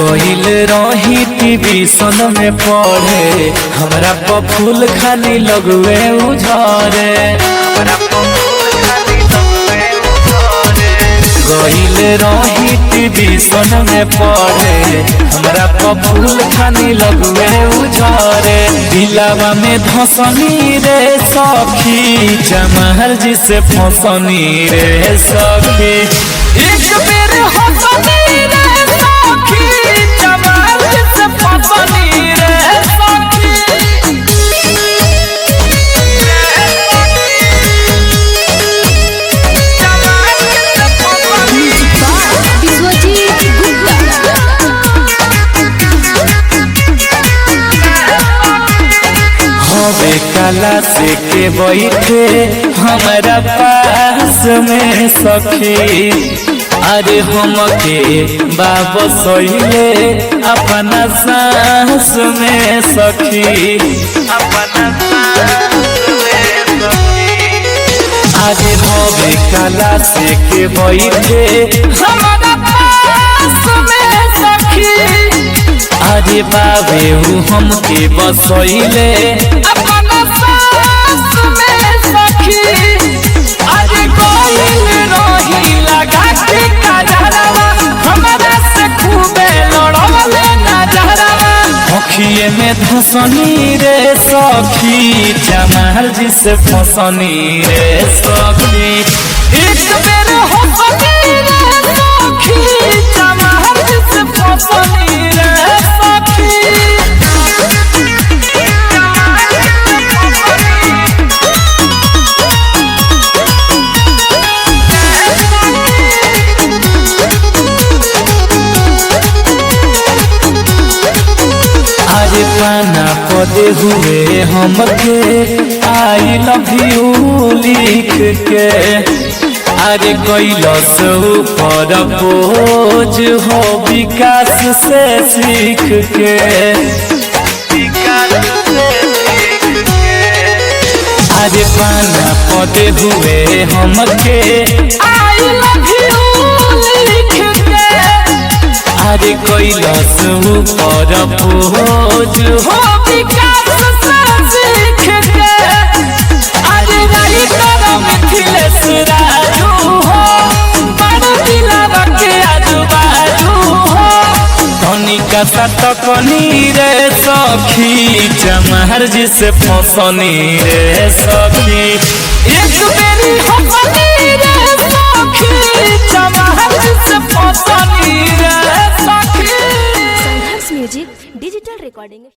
गईल रही ट्यूशन में पढ़े, हमरा पर फूल खाली लगवे उझरे। गईल रही ट्यूशन में पढ़े, हमरा पर फूल खाली लगवे उझरे। दिलावा में धसनी रे सखी, जमाहर जी से फसनी रे सखी। एक बेर हसनी रे सखी, जमाहर जी से फसनी रे सखी। हवे कला से के बैठे हमारा पास में सखी, अरे हमके बाबा सोइले अपना सांस में सखी, अपना सांस में सखी। अरे हवे कला से के बैठे हमारा पास में सखी, अरे बाबे हमके बसोइले अपना सांस में सखी। अरे कोइल रही लगा के काजरवा, हमरा से खूबे लड़वले नजरवा। अखिए में धसनी रे सखी, जमाहर जी से फसनी रे सखी। एक बेर हसनी रे सखी, जमाहर जी से फसनी रे सखी। अरे पाना पदे हुए हमके आई लव यू लिख के, अरे कैलस ऊपर बोझ हो विकास से सीख के। अरे पाना पदे हुए हमके आई लव यू लिख के, अरे कैलस ऊपर बोझ हो विकास से सीख के। अरे रही तोरा मिथिलेश राजू हो, बड़ दिलवा के आजू बाजू हो। धनिका सतकनी रे सखी, जमाहर जी से फसनी रे सखी। एक बेरी हसनी रे सखी, जमाहर जी से फसनी रे सखी। संघर्ष म्यूजिक डिजिटल रिकॉर्डिंग।